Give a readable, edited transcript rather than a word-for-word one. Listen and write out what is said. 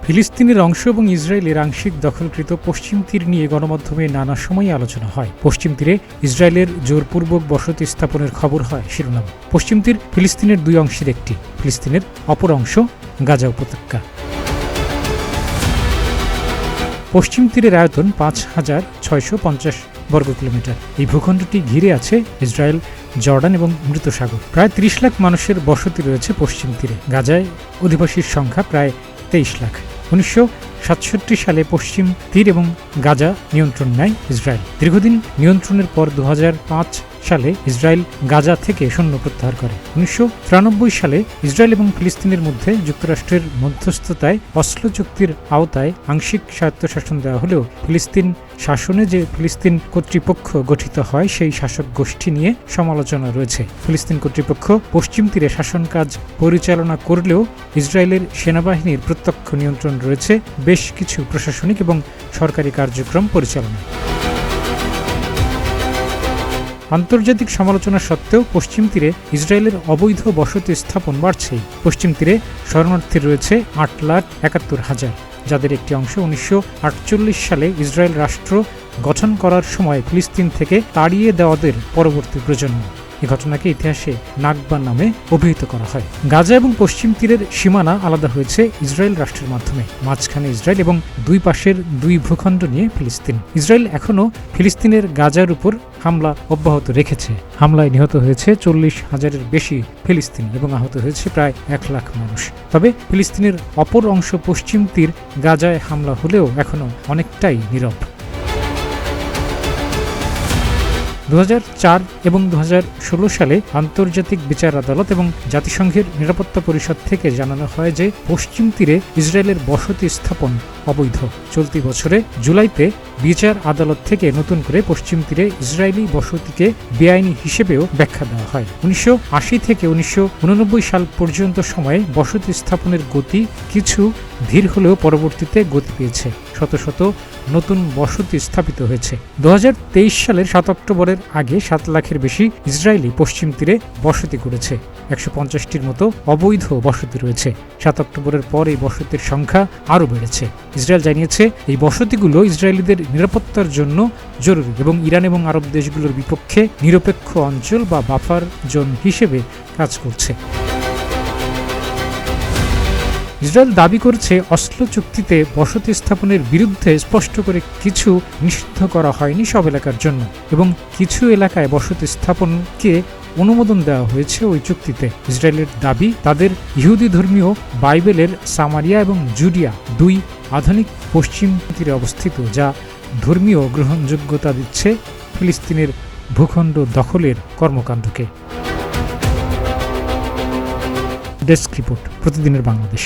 ফিলিস্তিনের অংশ এবং ইসরায়েলের আংশিক দখলকৃত পশ্চিম তীর নিয়ে গণমাধ্যমে নানা সময়ে আলোচনা হয়। পশ্চিম তীরে ইসরায়েলের জোরপূর্বক বসতি স্থাপনের খবর হয় শিরোনাম। পশ্চিম তীর ফিলিস্তিনের দুই অংশের একটি, ফিলিস্তিনের অপর অংশ গাজা উপত্যকা। পশ্চিম তীরের আয়তন ৫,৬৫০ বর্গ কিলোমিটার। এই ভূখণ্ডটি ঘিরে আছে ইসরায়েল, জর্ডান এবং মৃত সাগর। প্রায় ৩০ লাখ মানুষের বসতি রয়েছে পশ্চিম তীরে। গাজায় অধিবাসীর সংখ্যা প্রায় ২৩ লাখ। ১৯৬৭ সালে পশ্চিম তীর এবং গাজা নিয়ন্ত্রণ নেয় ইসরায়েল। দীর্ঘদিন নিয়ন্ত্রণের পর ২০০৫ সালে ইসরায়েল গাজা থেকে সৈন্য প্রত্যাহার করে। ১৯৯৩ সালে ইসরায়েল এবং ফিলিস্তিনের মধ্যে যুক্তরাষ্ট্রের মধ্যস্থতায় অসলো চুক্তির আওতায় আংশিক স্বায়ত্তশাসন দেওয়া হলেও ফিলিস্তিন শাসনে যে ফিলিস্তিন কর্তৃপক্ষ গঠিত হয় সেই শাসক গোষ্ঠী নিয়ে সমালোচনা রয়েছে। ফিলিস্তিন কর্তৃপক্ষ পশ্চিম তীরে শাসন কাজ পরিচালনা করলেও ইসরায়েলের সেনাবাহিনীর প্রত্যক্ষ নিয়ন্ত্রণ রয়েছে বেশ কিছু প্রশাসনিক এবং সরকারি কার্যক্রম পরিচালনা। আন্তর্জাতিক সমালোচনা সত্ত্বেও পশ্চিম তীরে ইসরায়েলের অবৈধ বসতি স্থাপন বাড়ছেই। পশ্চিম তীরে শরণার্থী রয়েছে ৮,৭১,০০০, যাদের একটি অংশ ১৯৪৮ সালে ইসরায়েল রাষ্ট্র গঠন করার সময় ফিলিস্তিন থেকে তাড়িয়ে দেওয়াদের পরবর্তী প্রজন্ম। এই ঘটনাকে ইতিহাসে নাকবা নামে অভিহিত করা হয়। গাজা এবং পশ্চিম তীরের সীমানা আলাদা হয়েছে ইসরায়েল রাষ্ট্রের মাধ্যমে। মাঝখানে ইসরায়েল এবং দুই পাশের দুই ভূখণ্ড নিয়ে ফিলিস্তিন। ইসরায়েল এখনও ফিলিস্তিনের গাজার উপর হামলা অব্যাহত রেখেছে। হামলায় নিহত হয়েছে ৪০,০০০-এর বেশি ফিলিস্তিনি এবং আহত হয়েছে প্রায় ১ লাখ মানুষ। তবে ফিলিস্তিনের অপর অংশ পশ্চিম তীর গাজায় হামলা হলেও এখনও অনেকটাই নীরব। ২০০৪ এবং ২০১৬ সালে আন্তর্জাতিক বিচার আদালত এবং জাতিসংঘের নিরাপত্তা পরিষদ থেকে জানানো হয় যে পশ্চিম তীরে ইসরায়েলের বসতি স্থাপন অবৈধ। চলতি বছরে জুলাইতে বিচার আদালত থেকে নতুন করে পশ্চিম তীরে ইসরায়েলি বসতিকে বেআইনি হিসেবেও ব্যাখ্যা দেওয়া হয়। ১৯৮০ থেকে ১৯৮৯ সাল পর্যন্ত সময়ে বসতি স্থাপনের গতি কিছু ধীর হলেও পরবর্তীতে গতি পেয়েছে। শত শত নতুন বসতি স্থাপিত হয়েছে। ২০২৩ সালের ৭ অক্টোবরের আগে ৭ লাখের বেশি ইসরায়েলি পশ্চিম তীরে বসতি করেছে। ১৫০টির মতো অবৈধ বসতি রয়েছে। ৭ অক্টোবরের পর এই বসতির সংখ্যা আরও বেড়েছে। ইসরায়েল জানিয়েছে এই বসতিগুলো ইসরায়েলিদের নিরাপত্তার জন্য জরুরি এবং ইরান এবং আরব দেশগুলোর বিপক্ষে নিরপেক্ষ অঞ্চল বা বাফার জোন হিসেবে কাজ করছে। ইসরায়েল দাবি করছে অসলো চুক্তিতে বসতি স্থাপনের বিরুদ্ধে স্পষ্ট করে কিছু নিষিদ্ধ করা হয়নি সব এলাকার জন্য, এবং কিছু এলাকায় বসতি স্থাপনকে অনুমোদন দেওয়া হয়েছে ওই চুক্তিতে। ইসরায়েলের দাবি তাদের ইহুদি ধর্মীয় বাইবেলের সামারিয়া এবং জুডিয়া দুই আধুনিক পশ্চিম তীরে অবস্থিত, যা ধর্মীয় গ্রহণযোগ্যতা দিচ্ছে ফিলিস্তিনের ভূখণ্ড দখলের কর্মকাণ্ডকে। ডেস্ক রিপোর্ট, প্রতিদিনের বাংলাদেশ।